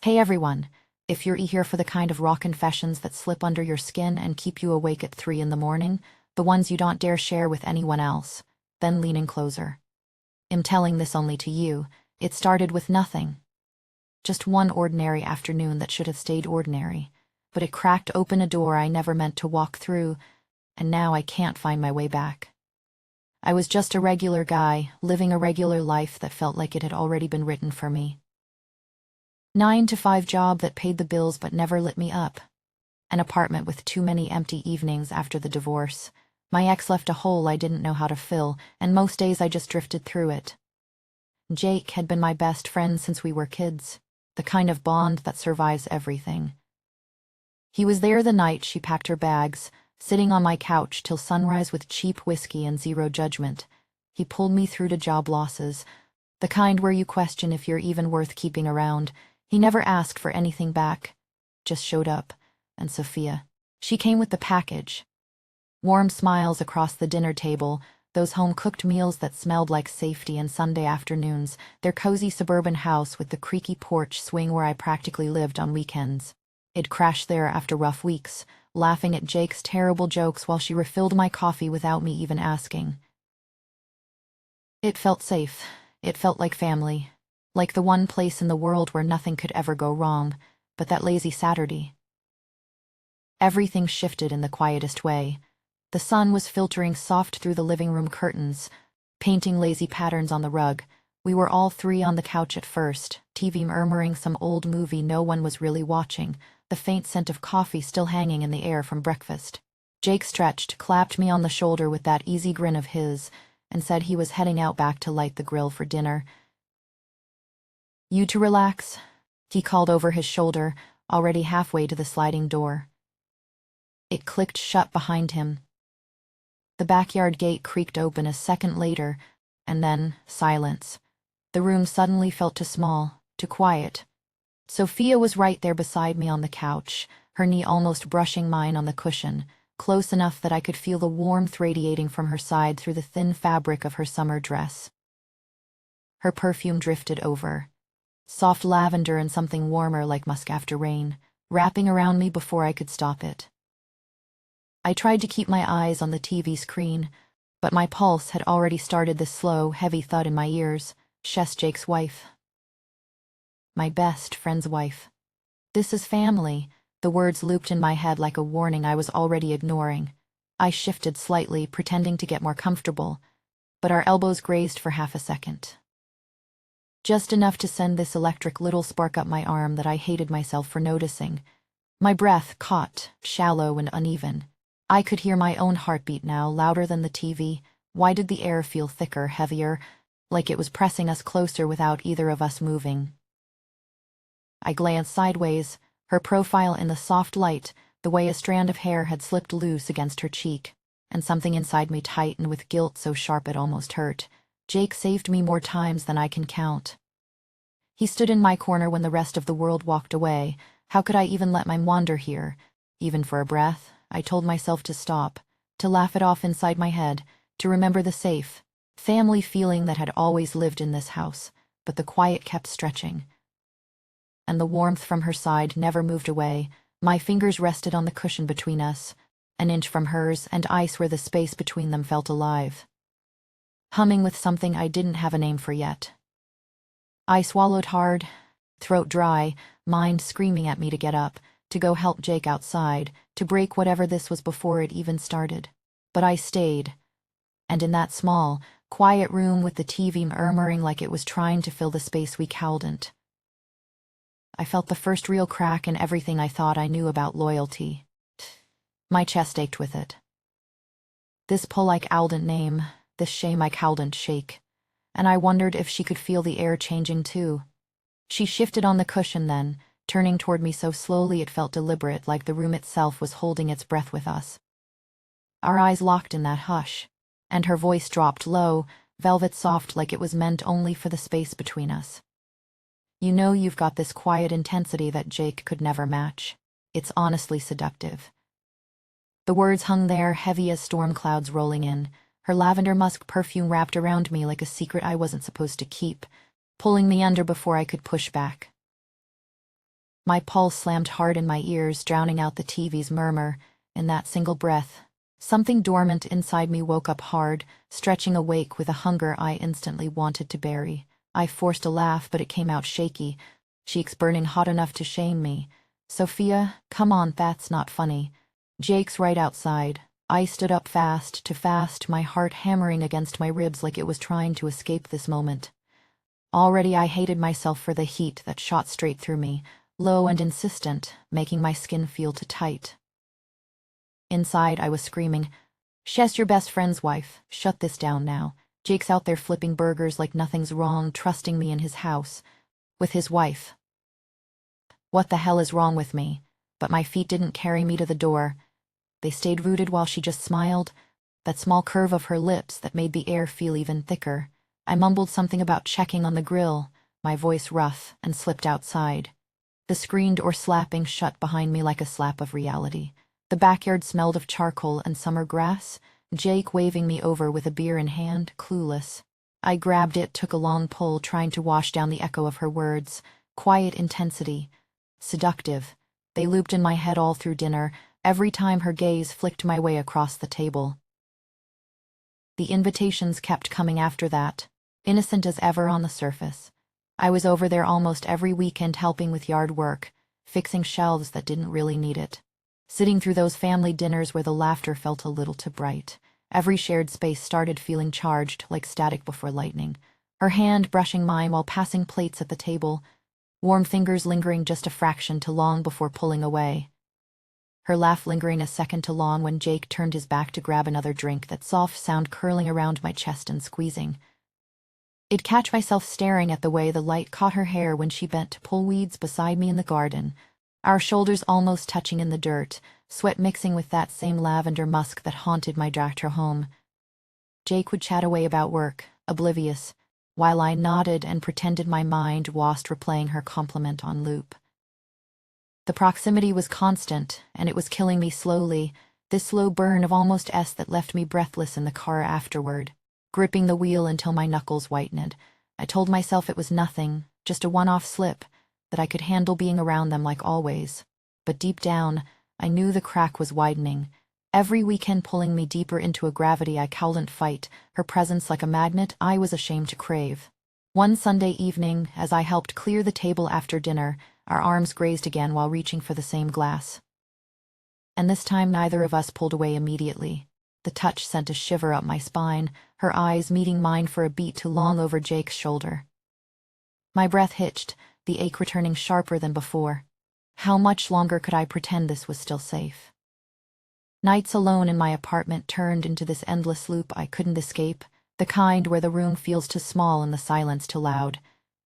Hey everyone, if you're here for the kind of raw confessions that slip under your skin and keep you awake at 3 in the morning, the ones you don't dare share with anyone else, then lean in closer. I'm telling this only to you. It started with nothing. Just one ordinary afternoon that should have stayed ordinary, but it cracked open a door I never meant to walk through, and now I can't find my way back. I was just a regular guy, living a regular life that felt like it had already been written for me. 9-to-5 job that paid the bills but never lit me up. An apartment with too many empty evenings after the divorce. My ex left a hole I didn't know how to fill, and most days I just drifted through it. Jake had been my best friend since we were kids, the kind of bond that survives everything. He was there the night she packed her bags, sitting on my couch till sunrise with cheap whiskey and zero judgment. He pulled me through to job losses, the kind where you question if you're even worth keeping around. He never asked for anything back, just showed up. And Sophia, she came with the package. Warm smiles across the dinner table, those home-cooked meals that smelled like safety and Sunday afternoons, their cozy suburban house with the creaky porch swing where I practically lived on weekends. I'd crash there after rough weeks, laughing at Jake's terrible jokes while she refilled my coffee without me even asking. It felt safe. It felt like family. Like the one place in the world where nothing could ever go wrong, but that lazy Saturday. Everything shifted in the quietest way. The sun was filtering soft through the living room curtains, painting lazy patterns on the rug. We were all three on the couch at first, TV murmuring some old movie no one was really watching, the faint scent of coffee still hanging in the air from breakfast. Jake stretched, clapped me on the shoulder with that easy grin of his, and said he was heading out back to light the grill for dinner. You to relax, he called over his shoulder, already halfway to the sliding door. It clicked shut behind him. The backyard gate creaked open a second later, and then silence. The room suddenly felt too small, too quiet. Sophia was right there beside me on the couch, her knee almost brushing mine on the cushion, close enough that I could feel the warmth radiating from her side through the thin fabric of her summer dress. Her perfume drifted over. Soft lavender and something warmer like musk after rain, wrapping around me before I could stop it. I tried to keep my eyes on the TV screen, but my pulse had already started the slow, heavy thud in my ears. Shess Jake's wife. My best friend's wife. This is family. The words looped in my head like a warning I was already ignoring. I shifted slightly, pretending to get more comfortable, but our elbows grazed for half a second. Just enough to send this electric little spark up my arm that I hated myself for noticing. My breath caught, shallow and uneven. I could hear my own heartbeat now, louder than the TV. Why did the air feel thicker, heavier, like it was pressing us closer without either of us moving? I glanced sideways, her profile in the soft light, the way a strand of hair had slipped loose against her cheek, and something inside me tightened with guilt so sharp it almost hurt. Jake saved me more times than I can count. He stood in my corner when the rest of the world walked away. How could I even let mine wander here? Even for a breath, I told myself to stop, to laugh it off inside my head, to remember the safe, family feeling that had always lived in this house, but the quiet kept stretching. And the warmth from her side never moved away. My fingers rested on the cushion between us, an inch from hers, and ice where the space between them felt alive. Humming with something I didn't have a name for yet. I swallowed hard, throat dry, mind screaming at me to get up, to go help Jake outside, to break whatever this was before it even started. But I stayed, and in that small, quiet room with the TV murmuring like it was trying to fill the space we couldn't, I felt the first real crack in everything I thought I knew about loyalty. My chest ached with it. This pull I couldn't name, this shame I couldn't shake, and I wondered if she could feel the air changing too. She shifted on the cushion then, turning toward me so slowly it felt deliberate, like the room itself was holding its breath with us. Our eyes locked in that hush, and her voice dropped low, velvet soft, like it was meant only for the space between us. You know, you've got this quiet intensity that Jake could never match. It's honestly seductive. The words hung there, heavy as storm clouds rolling in, her lavender musk perfume wrapped around me like a secret I wasn't supposed to keep, pulling me under before I could push back. My pulse slammed hard in my ears, drowning out the TV's murmur. In that single breath, something dormant inside me woke up hard, stretching awake with a hunger I instantly wanted to bury. I forced a laugh, but it came out shaky, cheeks burning hot enough to shame me. "Sophia, come on, that's not funny. Jake's right outside." I stood up fast, my heart hammering against my ribs like it was trying to escape this moment. Already I hated myself for the heat that shot straight through me, low and insistent, making my skin feel too tight. Inside, I was screaming, "Shess, your best friend's wife. Shut this down now. Jake's out there flipping burgers like nothing's wrong, trusting me in his house. With his wife. What the hell is wrong with me?" But my feet didn't carry me to the door. They stayed rooted while she just smiled, that small curve of her lips that made the air feel even thicker. I mumbled something about checking on the grill, my voice rough, and slipped outside. The screen door slapping shut behind me like a slap of reality. The backyard smelled of charcoal and summer grass, Jake waving me over with a beer in hand, clueless. I grabbed it, took a long pull, trying to wash down the echo of her words. Quiet intensity. Seductive. They looped in my head all through dinner, every time her gaze flicked my way across the table. The invitations kept coming after that, innocent as ever on the surface. I was over there almost every weekend helping with yard work, fixing shelves that didn't really need it. Sitting through those family dinners where the laughter felt a little too bright. Every shared space started feeling charged, like static before lightning. Her hand brushing mine while passing plates at the table, warm fingers lingering just a fraction too long before pulling away. Her laugh lingering a second too long when Jake turned his back to grab another drink, that soft sound curling around my chest and squeezing. I'd catch myself staring at the way the light caught her hair when she bent to pull weeds beside me in the garden, our shoulders almost touching in the dirt, sweat mixing with that same lavender musk that haunted my dragged her home. Jake would chat away about work, oblivious, while I nodded and pretended my mind was replaying her compliment on loop. The proximity was constant, and it was killing me slowly, this slow burn of almost S that left me breathless in the car afterward, gripping the wheel until my knuckles whitened. I told myself it was nothing, just a one-off slip, that I could handle being around them like always. But deep down, I knew the crack was widening, every weekend pulling me deeper into a gravity I couldn't fight, her presence like a magnet I was ashamed to crave. One Sunday evening, as I helped clear the table after dinner, our arms grazed again while reaching for the same glass. And this time neither of us pulled away immediately. The touch sent a shiver up my spine, her eyes meeting mine for a beat too long over Jake's shoulder. My breath hitched, the ache returning sharper than before. How much longer could I pretend this was still safe? Nights alone in my apartment turned into this endless loop I couldn't escape, the kind where the room feels too small and the silence too loud.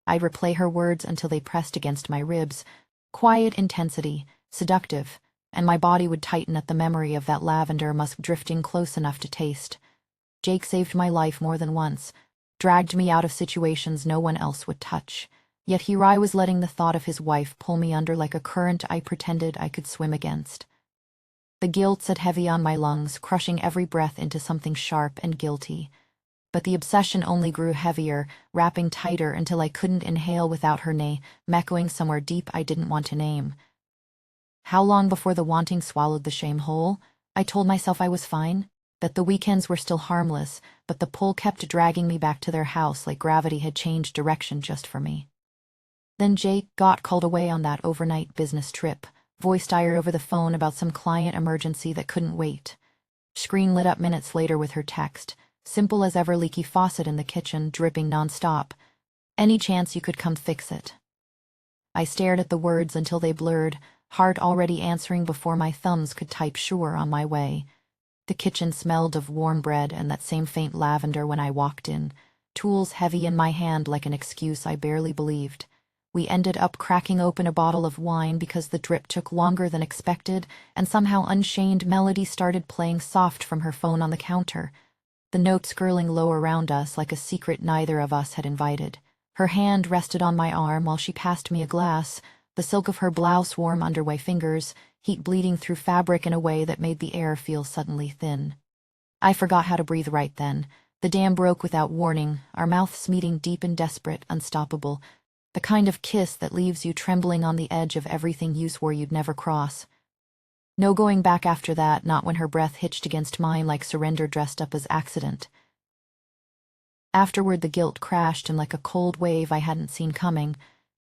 I'd replay her words until they pressed against my ribs, quiet intensity, seductive, and my body would tighten at the memory of that lavender musk drifting close enough to taste. Jake saved my life more than once, dragged me out of situations no one else would touch. Yet here I was letting the thought of his wife pull me under like a current I pretended I could swim against. The guilt sat heavy on my lungs, crushing every breath into something sharp and guilty. But the obsession only grew heavier, wrapping tighter until I couldn't inhale without her name echoing somewhere deep I didn't want to name. How long before the wanting swallowed the shame whole? I told myself I was fine, that the weekends were still harmless, but the pull kept dragging me back to their house like gravity had changed direction just for me. Then Jake got called away on that overnight business trip, voiced ire over the phone about some client emergency that couldn't wait. Screen lit up minutes later with her text, simple as ever, leaky faucet in the kitchen, dripping nonstop. Any chance you could come fix it? I stared at the words until they blurred, heart already answering before my thumbs could type sure on my way. The kitchen smelled of warm bread and that same faint lavender when I walked in, tools heavy in my hand like an excuse I barely believed. We ended up cracking open a bottle of wine because the drip took longer than expected, and somehow Unchained Melody started playing soft from her phone on the counter, the notes curling low around us like a secret neither of us had invited. Her hand rested on my arm while she passed me a glass, the silk of her blouse warm under my fingers, heat bleeding through fabric in a way that made the air feel suddenly thin. I forgot how to breathe right then. The dam broke without warning, our mouths meeting deep and desperate, unstoppable. The kind of kiss that leaves you trembling on the edge of everything you swore you'd never cross. No going back after that, not when her breath hitched against mine like surrender dressed up as accident. Afterward, the guilt crashed in like a cold wave I hadn't seen coming,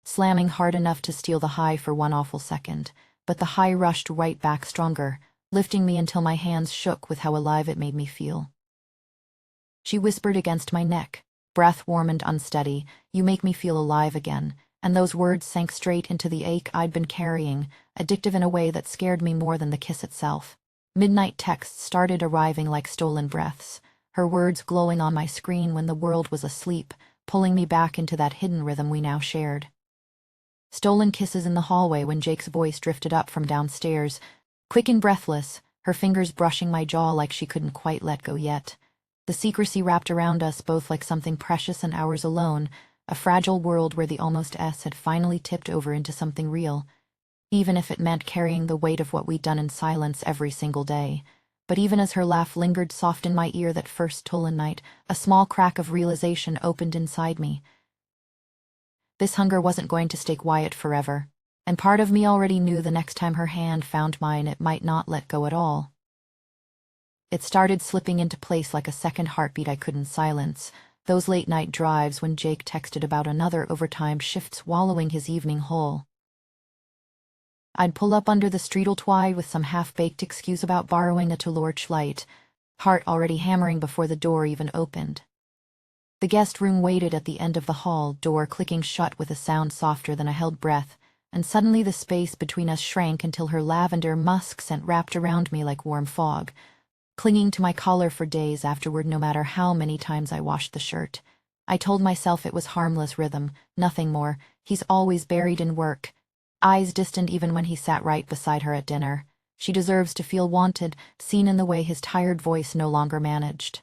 slamming hard enough to steal the high for one awful second. But the high rushed right back stronger, lifting me until my hands shook with how alive it made me feel. She whispered against my neck, breath warm and unsteady, "You make me feel alive again," and those words sank straight into the ache I'd been carrying, addictive in a way that scared me more than the kiss itself. Midnight texts started arriving like stolen breaths, her words glowing on my screen when the world was asleep, pulling me back into that hidden rhythm we now shared. Stolen kisses in the hallway when Jake's voice drifted up from downstairs, quick and breathless, her fingers brushing my jaw like she couldn't quite let go yet. The secrecy wrapped around us both like something precious and ours alone, a fragile world where the almost S had finally tipped over into something real, even if it meant carrying the weight of what we'd done in silence every single day. But even as her laugh lingered soft in my ear that first stolen night, a small crack of realization opened inside me. This hunger wasn't going to stay quiet forever, and part of me already knew the next time her hand found mine it might not let go at all. It started slipping into place like a second heartbeat I couldn't silence, those late-night drives when Jake texted about another overtime shift swallowing his evening whole. I'd pull up under the streeteltwide with some half-baked excuse about borrowing a torch light, heart already hammering before the door even opened. The guest room waited at the end of the hall, door clicking shut with a sound softer than a held breath, and suddenly the space between us shrank until her lavender musk scent wrapped around me like warm fog, clinging to my collar for days afterward no matter how many times I washed the shirt. I told myself it was harmless rhythm, nothing more. He's always buried in work, eyes distant even when he sat right beside her at dinner. She deserves to feel wanted, seen in the way his tired voice no longer managed.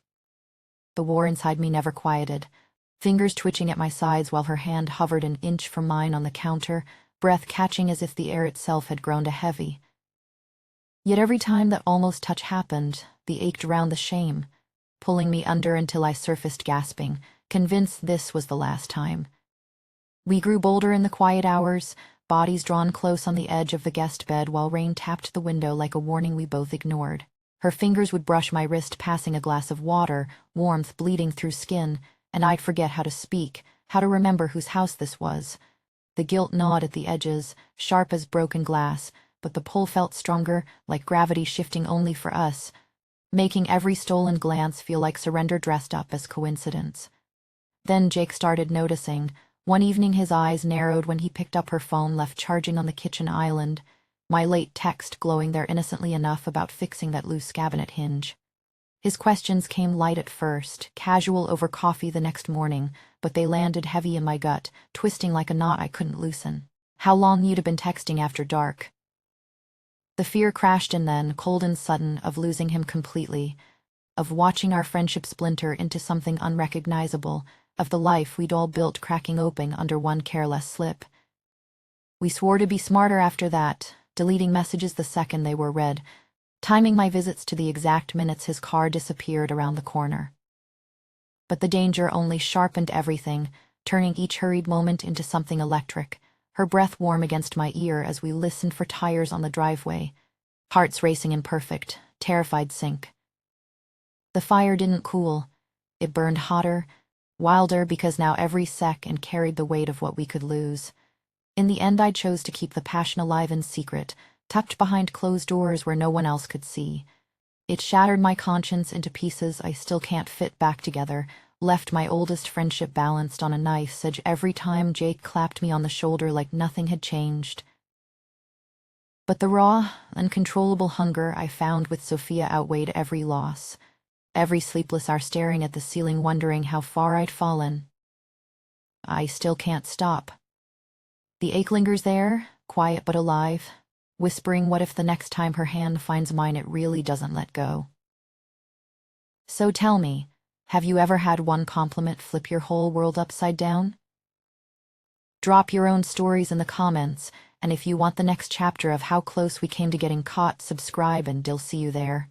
The war inside me never quieted, fingers twitching at my sides while her hand hovered an inch from mine on the counter, breath catching as if the air itself had grown to heavy. Yet every time that almost touch happened, the ache drowned the shame, pulling me under until I surfaced gasping, convinced this was the last time. We grew bolder in the quiet hours, bodies drawn close on the edge of the guest bed while rain tapped the window like a warning we both ignored. Her fingers would brush my wrist passing a glass of water, warmth bleeding through skin, and I'd forget how to speak, how to remember whose house this was. The guilt gnawed at the edges, sharp as broken glass, but the pull felt stronger, like gravity shifting only for us, making every stolen glance feel like surrender dressed up as coincidence. Then Jake started noticing. One evening his eyes narrowed when he picked up her phone left charging on the kitchen island, my late text glowing there innocently enough about fixing that loose cabinet hinge. His questions came light at first, casual over coffee the next morning, but they landed heavy in my gut, twisting like a knot I couldn't loosen. How long you'd have been texting after dark? The fear crashed in then, cold and sudden, of losing him completely, of watching our friendship splinter into something unrecognizable, of the life we'd all built cracking open under one careless slip. We swore to be smarter after that, deleting messages the second they were read, timing my visits to the exact minutes his car disappeared around the corner. But the danger only sharpened everything, turning each hurried moment into something electric, her breath warm against my ear as we listened for tires on the driveway, hearts racing in perfect, terrified sync. The fire didn't cool. It burned hotter, wilder because now every second carried the weight of what we could lose. In the end I chose to keep the passion alive in secret, tucked behind closed doors where no one else could see. It shattered my conscience into pieces I still can't fit back together, left my oldest friendship balanced on a knife's edge every time Jake clapped me on the shoulder like nothing had changed. But the raw, uncontrollable hunger I found with Sophia outweighed every loss. Every sleepless hour staring at the ceiling wondering how far I'd fallen. I still can't stop. The ache lingers there, quiet but alive, whispering what if the next time her hand finds mine it really doesn't let go. So tell me, have you ever had one compliment flip your whole world upside down? Drop your own stories in the comments, and if you want the next chapter of how close we came to getting caught, subscribe and I'll see you there.